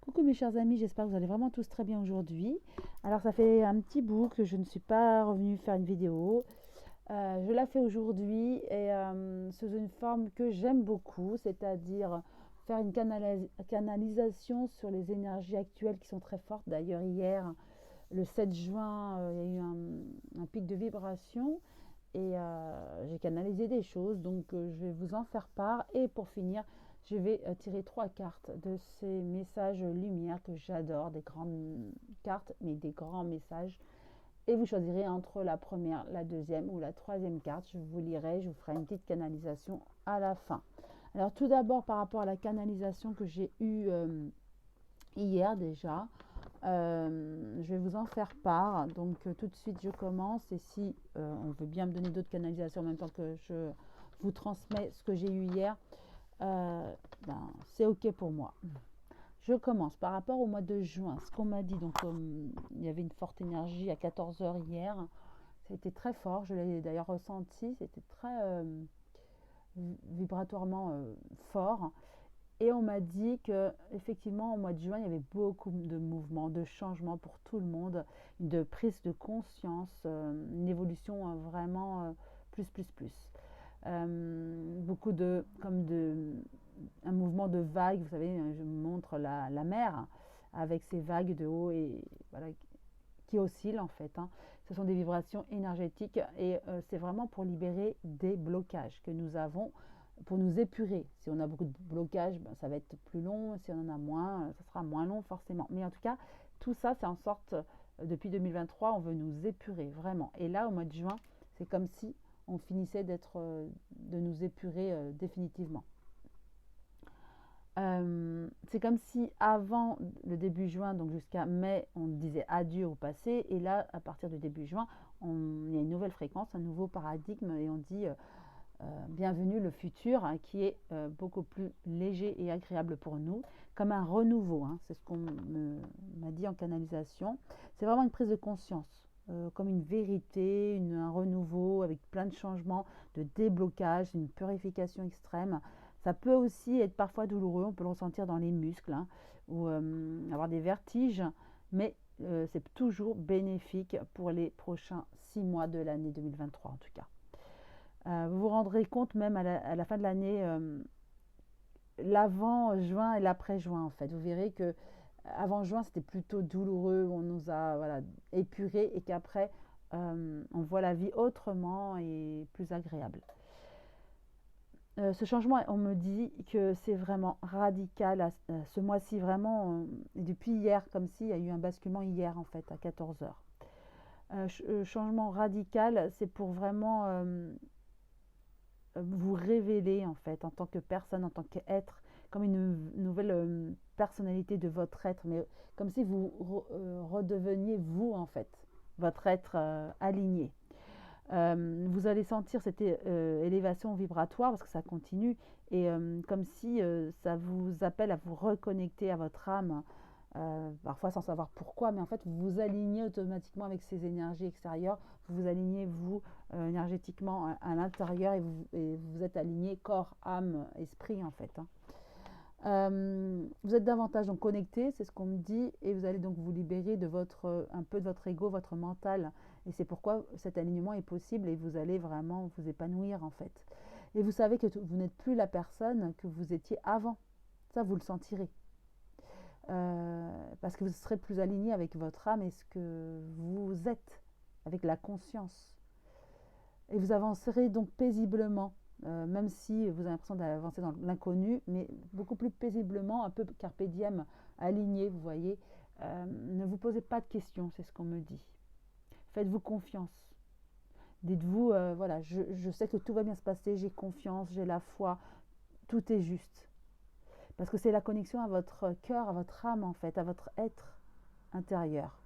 Coucou mes chers amis, j'espère que vous allez vraiment tous très bien aujourd'hui. Alors ça fait un petit bout que je ne suis pas revenue faire une vidéo. Je la fais aujourd'hui et sous une forme que j'aime beaucoup, c'est-à-dire faire une canalisation sur les énergies actuelles qui sont très fortes. D'ailleurs hier, le 7 juin, il y a eu un pic de vibration et j'ai canalisé des choses, donc je vais vous en faire part. Et pour finir, je vais tirer trois cartes de ces messages lumière que j'adore, des grandes cartes, mais des grands messages. Et vous choisirez entre la première, la deuxième ou la troisième carte. Je vous lirai, je vous ferai une petite canalisation à la fin. Alors tout d'abord, par rapport à la canalisation que j'ai eue hier déjà, je vais vous en faire part. Donc tout de suite, je commence. Et si on veut bien me donner d'autres canalisations en même temps que je vous transmets ce que j'ai eu hier, euh, c'est OK pour moi. Je commence par rapport au mois de juin. Ce qu'on m'a dit, donc il y avait une forte énergie à 14 heures hier. C'était très fort. Je l'ai d'ailleurs ressenti. C'était très vibratoirement fort. Et on m'a dit que effectivement au mois de juin, il y avait beaucoup de mouvements, de changements pour tout le monde, de prise de conscience, une évolution vraiment plus. Beaucoup de comme de un mouvement de vagues, vous savez, je me montre la mer avec ces vagues de haut et voilà qui oscillent en fait, hein. Ce sont des vibrations énergétiques et c'est vraiment pour libérer des blocages que nous avons, pour nous épurer. Si on a beaucoup de blocages, ben, ça va être plus long. Si on en a moins, ça sera moins long forcément. Mais en tout cas, tout ça, c'est en sorte, depuis 2023, on veut nous épurer vraiment. Et là, au mois de juin, c'est comme si on finissait de nous épurer définitivement. C'est comme si avant le début juin, donc jusqu'à mai, on disait adieu au passé. Et là, à partir du début juin, il y a une nouvelle fréquence, un nouveau paradigme. Et on dit bienvenue le futur, hein, qui est beaucoup plus léger et agréable pour nous, comme un renouveau, hein. C'est ce qu'on m'a dit en canalisation. C'est vraiment une prise de conscience. Comme une vérité, un renouveau avec plein de changements, de déblocage, une purification extrême. Ça peut aussi être parfois douloureux, on peut le ressentir dans les muscles, hein, ou avoir des vertiges, mais c'est toujours bénéfique pour les prochains 6 mois de l'année 2023 en tout cas. Vous vous rendrez compte même à la fin de l'année, l'avant juin et l'après juin en fait. Vous verrez que avant juin c'était plutôt douloureux, on nous a voilà, épuré et qu'après on voit la vie autrement et plus agréable. Ce changement, on me dit que c'est vraiment radical ce mois-ci, vraiment, et depuis hier, comme s'il y a eu un basculement hier, en fait, à 14 heures. Changement radical, c'est pour vraiment vous révéler, en fait, en tant que personne, en tant qu'être, comme une nouvelle personnalité de votre être, mais comme si vous redeveniez vous, en fait, votre être aligné. Vous allez sentir cette élévation vibratoire parce que ça continue et comme si ça vous appelle à vous reconnecter à votre âme, parfois sans savoir pourquoi, mais en fait vous vous alignez automatiquement avec ces énergies extérieures, vous vous alignez vous énergétiquement à l'intérieur et vous êtes aligné corps, âme, esprit en fait, hein. Vous êtes davantage donc connecté, c'est ce qu'on me dit, et vous allez donc vous libérer de un peu de votre ego, votre mental. Et c'est pourquoi cet alignement est possible et vous allez vraiment vous épanouir en fait. Et vous savez que vous n'êtes plus la personne que vous étiez avant. Ça, vous le sentirez. Parce que vous serez plus aligné avec votre âme et ce que vous êtes, avec la conscience. Et vous avancerez donc paisiblement, même si vous avez l'impression d'avancer dans l'inconnu, mais beaucoup plus paisiblement, un peu carpe diem, aligné, vous voyez. Ne vous posez pas de questions, c'est ce qu'on me dit. Faites-vous confiance. Dites-vous, voilà, je sais que tout va bien se passer, j'ai confiance, j'ai la foi, tout est juste. Parce que c'est la connexion à votre cœur, à votre âme en fait, à votre être intérieur,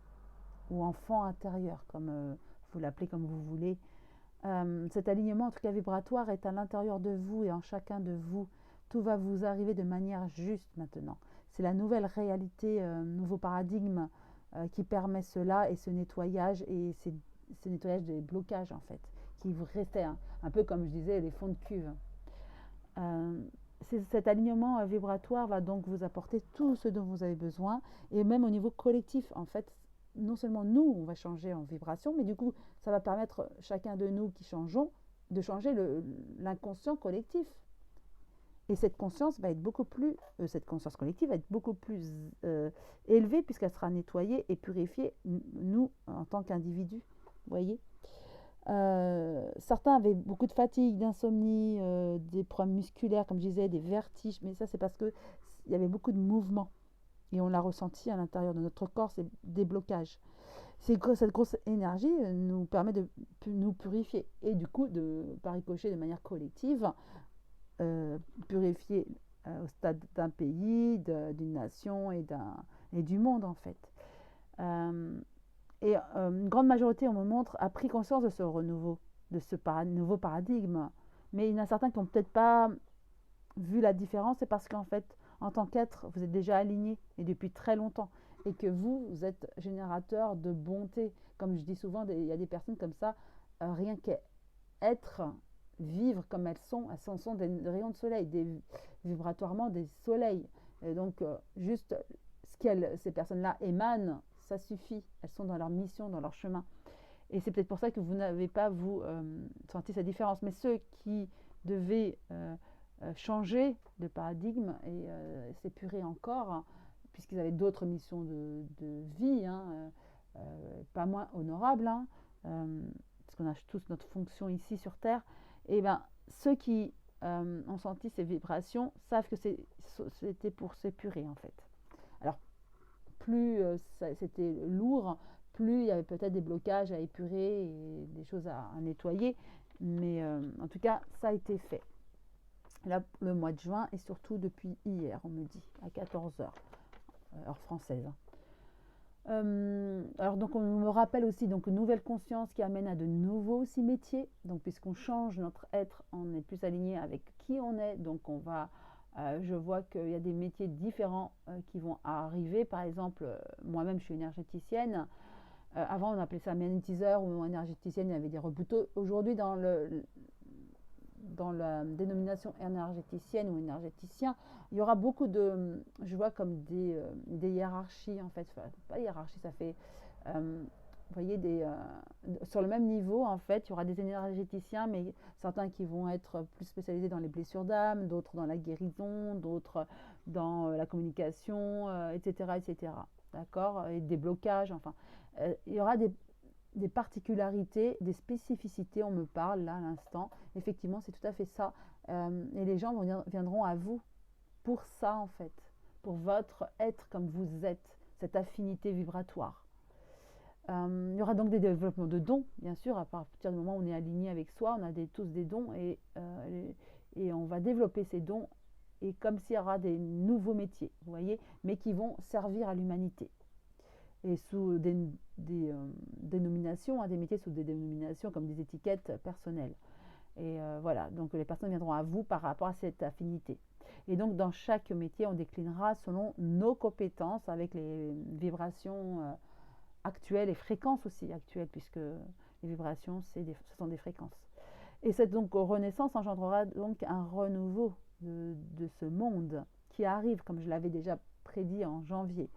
ou enfant intérieur, comme vous l'appelez comme vous voulez. Cet alignement, en tout cas vibratoire, est à l'intérieur de vous et en chacun de vous. Tout va vous arriver de manière juste maintenant. C'est la nouvelle réalité, nouveau paradigme qui permet cela et ce nettoyage et ce nettoyage des blocages en fait, qui vous restaient un peu comme je disais les fonds de cuve. cet alignement vibratoire va donc vous apporter tout ce dont vous avez besoin, et même au niveau collectif, en fait, non seulement nous, on va changer en vibration, mais du coup, ça va permettre chacun de nous qui changeons de changer l'inconscient collectif. Et cette conscience va être beaucoup plus, cette conscience collective va être beaucoup plus élevée puisqu'elle sera nettoyée et purifiée, nous, en tant qu'individus. Vous voyez, certains avaient beaucoup de fatigue, d'insomnie, des problèmes musculaires, comme je disais, des vertiges, mais ça c'est parce qu'il y avait beaucoup de mouvements et on l'a ressenti à l'intérieur de notre corps, ces déblocages. Cette grosse énergie nous permet de nous purifier et du coup, par ricochet de manière collective, purifier au stade d'un pays, d'une nation et du monde en fait. Une grande majorité, on me montre, a pris conscience de ce renouveau, de ce nouveau paradigme. Mais il y en a certains qui n'ont peut-être pas vu la différence, c'est parce qu'en fait, en tant qu'être, vous êtes déjà aligné et depuis très longtemps. Et que vous êtes générateur de bonté. Comme je dis souvent, il y a des personnes comme ça, rien qu'être, vivre comme elles sont des rayons de soleil, vibratoirement des soleils. Et donc, juste ce ces personnes-là émanent, ça suffit. Elles sont dans leur mission, dans leur chemin. Et c'est peut-être pour ça que vous n'avez pas, vous, senti cette différence. Mais ceux qui devaient changer de paradigme et s'épurer encore, hein, puisqu'ils avaient d'autres missions de vie, hein, pas moins honorables, hein, parce qu'on a tous notre fonction ici sur Terre, et ben ceux qui ont senti ces vibrations savent que c'était pour s'épurer en fait. Alors plus c'était lourd, plus il y avait peut-être des blocages à épurer et des choses à nettoyer, mais en tout cas ça a été fait. Là, le mois de juin et surtout depuis hier, on me dit, à 14 heures, heure française. Alors donc on me rappelle aussi donc une nouvelle conscience qui amène à de nouveaux aussi métiers. Donc puisqu'on change notre être, on est plus aligné avec qui on est. Donc on va, je vois qu'il y a des métiers différents qui vont arriver. Par exemple, moi-même je suis énergéticienne. Avant on appelait ça magnétiseur ou énergéticienne. Il y avait des reboots. Aujourd'hui dans la dénomination énergéticienne ou énergéticien, il y aura beaucoup de, je vois comme des hiérarchies en fait, enfin, pas hiérarchie, ça fait, vous voyez, sur le même niveau en fait, il y aura des énergéticiens, mais certains qui vont être plus spécialisés dans les blessures d'âme, d'autres dans la guérison, d'autres dans la communication, etc., etc. D'accord, et des blocages, enfin, il y aura des particularités, des spécificités, on me parle là à l'instant. Effectivement, c'est tout à fait ça. Et les gens viendront à vous pour ça en fait, pour votre être comme vous êtes, cette affinité vibratoire. Il y aura donc des développements de dons, bien sûr, à partir du moment où on est aligné avec soi, on a tous des dons et on va développer ces dons et comme s'il y aura des nouveaux métiers, vous voyez, mais qui vont servir à l'humanité. Et sous des dénominations, hein, des métiers sous des dénominations comme des étiquettes personnelles. Et voilà, donc les personnes viendront à vous par rapport à cette affinité. Et donc dans chaque métier, on déclinera selon nos compétences avec les vibrations actuelles et fréquences aussi actuelles, puisque les vibrations, ce sont des fréquences. Et cette donc renaissance engendrera donc un renouveau de ce monde qui arrive, comme je l'avais déjà prédit en janvier.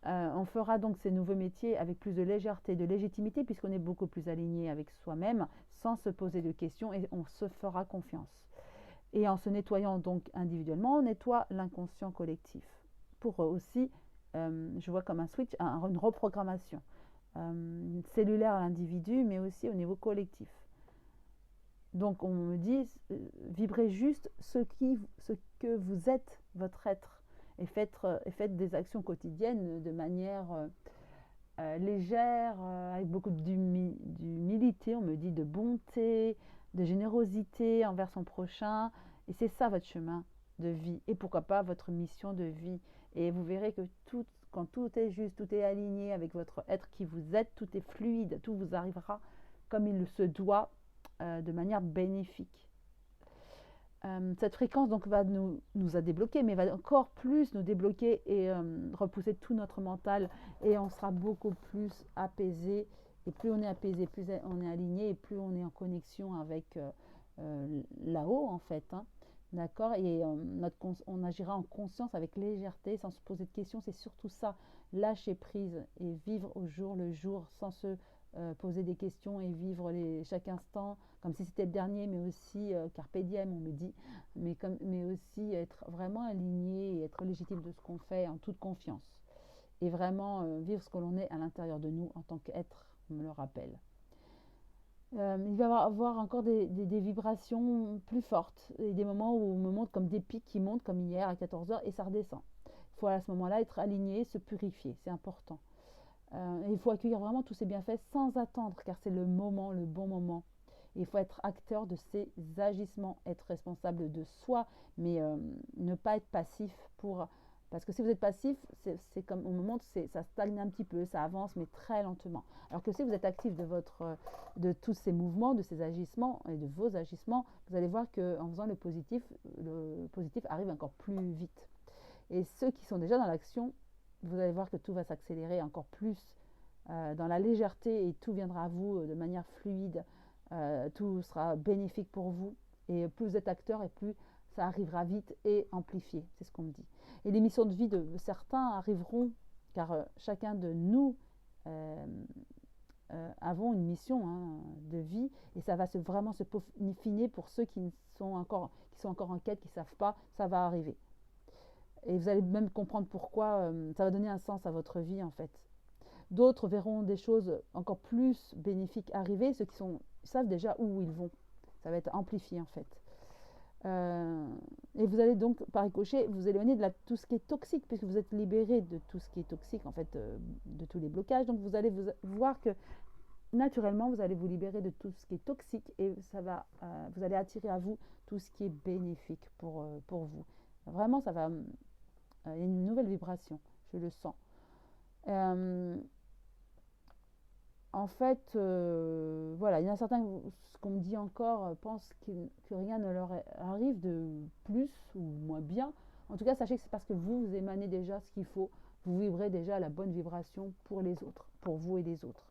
On fera donc ces nouveaux métiers avec plus de légèreté, de légitimité, puisqu'on est beaucoup plus aligné avec soi-même, sans se poser de questions, et on se fera confiance. Et en se nettoyant donc individuellement, on nettoie l'inconscient collectif. Pour aussi, je vois comme un switch, une reprogrammation cellulaire à l'individu, mais aussi au niveau collectif. Donc on me dit, vibrez juste ce que vous êtes, votre être. Et faites des actions quotidiennes de manière légère, avec beaucoup d'humilité, on me dit, de bonté, de générosité envers son prochain. Et c'est ça votre chemin de vie. Et pourquoi pas votre mission de vie. Et vous verrez que quand tout est juste, tout est aligné avec votre être qui vous êtes, tout est fluide, tout vous arrivera comme il se doit, de manière bénéfique. Cette fréquence donc nous a débloqué, mais va encore plus nous débloquer et repousser tout notre mental, et on sera beaucoup plus apaisé. Et plus on est apaisé, plus on est aligné, et plus on est en connexion avec là-haut en fait, hein, d'accord? Et on agira en conscience avec légèreté, sans se poser de questions. C'est surtout ça, lâcher prise et vivre au jour le jour, sans se poser des questions et vivre chaque instant comme si c'était le dernier, mais aussi carpe diem, on me dit, mais aussi être vraiment aligné et être légitime de ce qu'on fait en toute confiance. Et vraiment vivre ce que l'on est à l'intérieur de nous en tant qu'être, on me le rappelle. Il va y avoir encore des vibrations plus fortes et des moments où on me montre comme des pics qui montent comme hier à 14 heures et ça redescend. Il faut à ce moment-là être aligné, se purifier, c'est important. Et il faut accueillir vraiment tous ces bienfaits sans attendre car c'est le moment, le bon moment. Et il faut être acteur de ses agissements, être responsable de soi, mais ne pas être passif pour... Parce que si vous êtes passif, c'est comme on me montre, ça stagne un petit peu, ça avance, mais très lentement. Alors que si vous êtes actif de tous ces mouvements, de ces agissements et de vos agissements, vous allez voir qu'en faisant le positif arrive encore plus vite. Et ceux qui sont déjà dans l'action, vous allez voir que tout va s'accélérer encore plus dans la légèreté et tout viendra à vous de manière fluide. Tout sera bénéfique pour vous. Et plus vous êtes acteur et plus ça arrivera vite et amplifié. C'est ce qu'on me dit. Et les missions de vie de certains arriveront car chacun de nous avons une mission de vie et ça va vraiment se peaufiner pour ceux qui sont encore en quête, qui ne savent pas, ça va arriver. Et vous allez même comprendre pourquoi ça va donner un sens à votre vie en fait. D'autres verront des choses encore plus bénéfiques arriver, ceux qui savent déjà où ils vont. Ça va être amplifié en fait. Et vous allez donc, par ricochet, vous éloigner de tout ce qui est toxique, puisque vous êtes libéré de tout ce qui est toxique, en fait, de tous les blocages. Donc vous allez voir que naturellement, vous allez vous libérer de tout ce qui est toxique et vous allez attirer à vous tout ce qui est bénéfique pour vous. Vraiment, il y a une nouvelle vibration, je le sens. En fait, voilà, il y en a certains, ce qu'on me dit encore, pensent que rien ne leur arrive de plus ou moins bien. En tout cas, sachez que c'est parce que vous émanez déjà ce qu'il faut. Vous vibrez déjà la bonne vibration pour les autres, pour vous et les autres.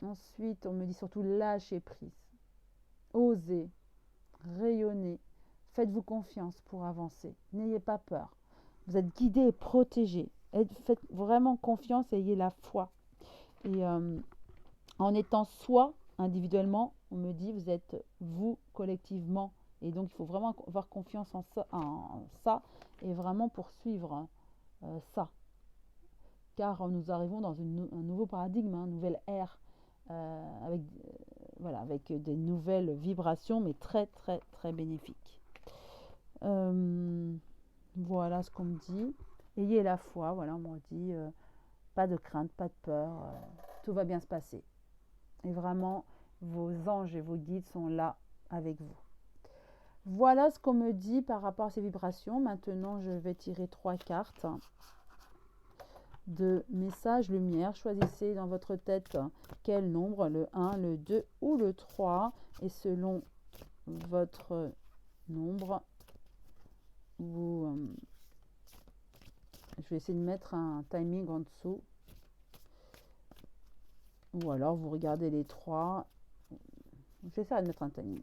Ensuite, on me dit surtout lâcher prise. Osez, rayonnez, faites-vous confiance pour avancer. N'ayez pas peur. Vous êtes guidé et protégé. Faites vraiment confiance et ayez la foi. Et en étant soi individuellement, on me dit vous êtes vous collectivement. Et donc il faut vraiment avoir confiance en ça et vraiment poursuivre ça. Car nous arrivons dans un nouveau paradigme, une nouvelle ère avec des nouvelles vibrations, mais très très très bénéfiques. Voilà ce qu'on me dit. Ayez la foi, voilà, on m'a dit pas de crainte, pas de peur, tout va bien se passer. Et vraiment, vos anges et vos guides sont là avec vous. Voilà ce qu'on me dit par rapport à ces vibrations. Maintenant, je vais tirer 3 cartes de messages lumière. Choisissez dans votre tête quel nombre, le 1, le 2 ou le 3. Et selon votre nombre, je vais essayer de mettre un timing en dessous. Ou alors vous regardez les 3. Je vais essayer de mettre un timing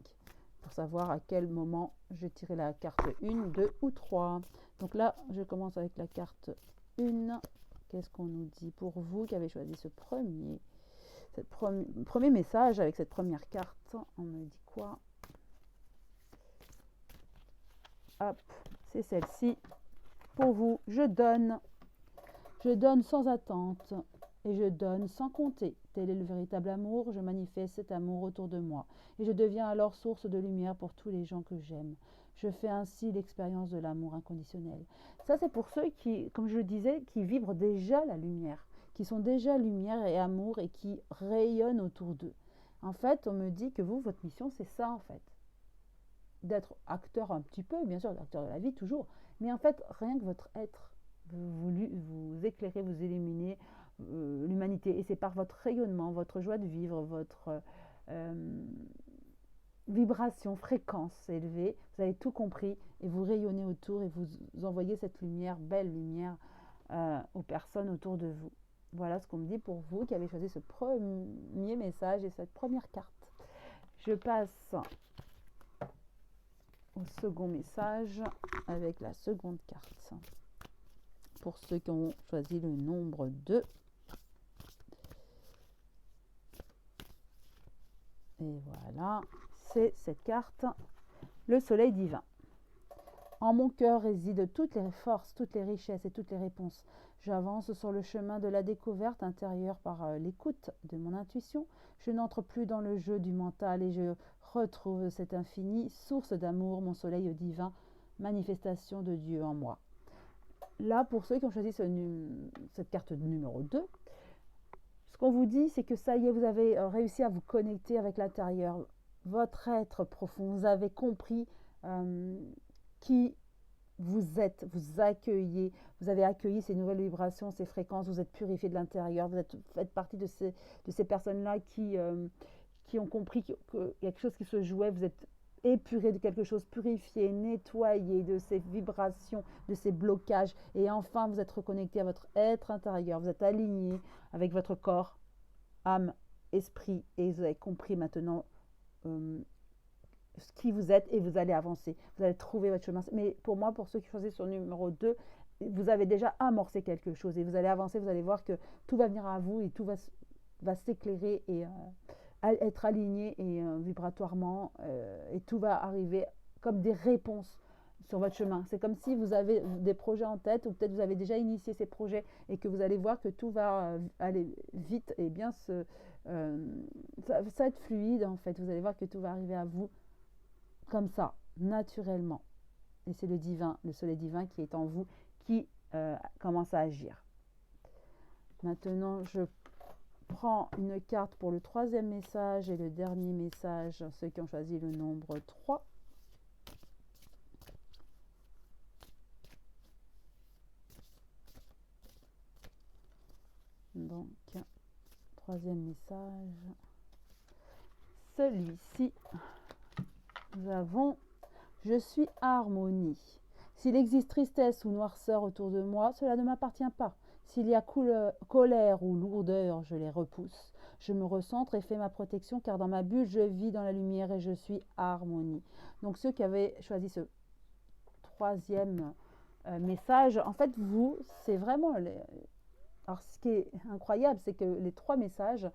pour savoir à quel moment j'ai tiré la carte 1, 2 ou 3. Donc là, je commence avec la carte 1. Qu'est-ce qu'on nous dit pour vous qui avez choisi ce premier message avec cette première carte? On me dit quoi? Hop, c'est celle-ci. Pour vous, je donne sans attente et je donne sans compter. Tel est le véritable amour, je manifeste cet amour autour de moi et je deviens alors source de lumière pour tous les gens que j'aime. Je fais ainsi l'expérience de l'amour inconditionnel. Ça, c'est pour ceux qui, comme je le disais, qui vibrent déjà la lumière, qui sont déjà lumière et amour et qui rayonnent autour d'eux. En fait, on me dit que vous, votre mission, c'est ça en fait. D'être acteur un petit peu, bien sûr, acteur de la vie toujours, mais en fait, rien que votre être, vous éclairez, vous illuminez l'humanité. Et c'est par votre rayonnement, votre joie de vivre, votre vibration, fréquence élevée, vous avez tout compris et vous rayonnez autour et vous envoyez cette lumière, belle lumière aux personnes autour de vous. Voilà ce qu'on me dit pour vous qui avez choisi ce premier message et cette première carte. Je passe au second message avec la seconde carte. Pour ceux qui ont choisi le nombre 2. Et voilà, c'est cette carte, le soleil divin. En mon cœur résident toutes les forces, toutes les richesses et toutes les réponses. J'avance sur le chemin de la découverte intérieure par l'écoute de mon intuition. Je n'entre plus dans le jeu du mental et je retrouve cette infinie source d'amour, mon soleil divin, manifestation de Dieu en moi. Là, pour ceux qui ont choisi cette carte numéro 2, ce qu'on vous dit, c'est que ça y est, vous avez réussi à vous connecter avec l'intérieur, votre être profond. Vous avez compris qui vous êtes, vous accueillez, vous avez accueilli ces nouvelles vibrations, ces fréquences, vous êtes purifié de l'intérieur, vous faites partie de ces personnes-là qui ont compris qu'il y a quelque chose qui se jouait, vous êtes épuré de quelque chose, purifié, nettoyé de ces vibrations, de ces blocages. Et enfin, vous êtes reconnecté à votre être intérieur. Vous êtes aligné avec votre corps, âme, esprit. Et vous avez compris maintenant qui vous êtes et vous allez avancer. Vous allez trouver votre chemin. Mais pour moi, pour ceux qui choisissent sur numéro 2, vous avez déjà amorcé quelque chose. Et vous allez avancer, vous allez voir que tout va venir à vous et tout va s'éclairer et être aligné et vibratoirement et tout va arriver comme des réponses sur votre chemin. C'est comme si vous avez des projets en tête ou peut-être vous avez déjà initié ces projets et que vous allez voir que tout va aller vite et bien ça va être fluide en fait. Vous allez voir que tout va arriver à vous comme ça, naturellement. Et c'est le divin, le soleil divin qui est en vous qui commence à agir. Maintenant, je prends une carte pour le troisième message et le dernier message, ceux qui ont choisi le nombre 3. Donc, troisième message. Celui-ci, nous avons « Je suis harmonie. S'il existe tristesse ou noirceur autour de moi, cela ne m'appartient pas. S'il y a colère ou lourdeur, je les repousse. Je me recentre et fais ma protection, car dans ma bulle, je vis dans la lumière et je suis harmonie. » Donc, ceux qui avaient choisi ce troisième message, en fait, vous, c'est vraiment... Alors, ce qui est incroyable, c'est que les 3 messages,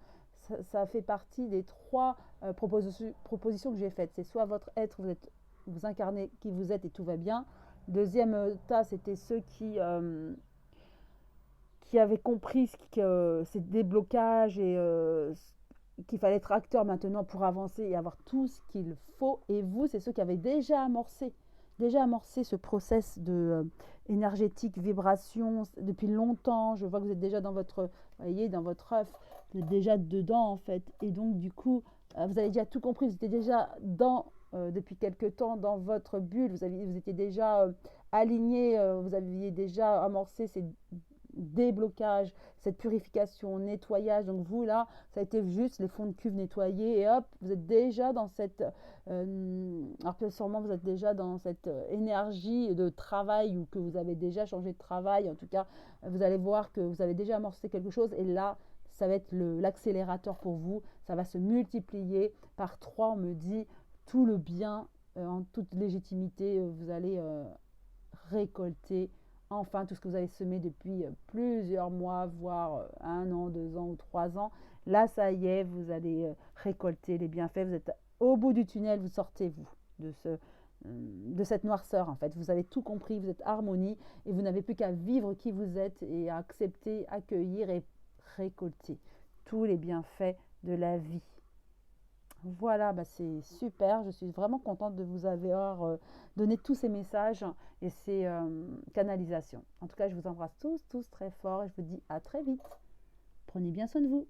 ça fait partie des 3 propositions que j'ai faites. C'est soit votre être, vous incarnez qui vous êtes et tout va bien. Deuxième tas, c'était ceux qui avaient compris ces déblocages et qu'il fallait être acteur maintenant pour avancer et avoir tout ce qu'il faut. Et vous, c'est ceux qui avaient déjà amorcé ce process de énergétique, vibration depuis longtemps. Je vois que vous êtes déjà dans votre, voyez, dans votre œuf, vous êtes déjà dedans en fait. Et donc du coup, vous avez déjà tout compris, vous étiez déjà depuis quelque temps dans votre bulle, vous étiez déjà aligné, vous aviez déjà amorcé ces déblocage, cette purification, nettoyage. Donc vous là, ça a été juste les fonds de cuve nettoyés et hop, vous êtes déjà dans cette alors que sûrement vous êtes déjà dans cette énergie de travail ou que vous avez déjà changé de travail. En tout cas, vous allez voir que vous avez déjà amorcé quelque chose et là, ça va être l'accélérateur pour vous. Ça va se multiplier par 3, on me dit, tout le bien en toute légitimité. Vous allez récolter enfin tout ce que vous avez semé depuis plusieurs mois, voire 1 an, 2 ans ou 3 ans. Là, ça y est, vous allez récolter les bienfaits. Vous êtes au bout du tunnel, vous sortez, vous, de cette noirceur, en fait. Vous avez tout compris, vous êtes harmonie et vous n'avez plus qu'à vivre qui vous êtes et à accepter, accueillir et récolter tous les bienfaits de la vie. Voilà, bah c'est super. Je suis vraiment contente de vous avoir donné tous ces messages et ces canalisations. En tout cas, je vous embrasse tous très fort et je vous dis à très vite. Prenez bien soin de vous.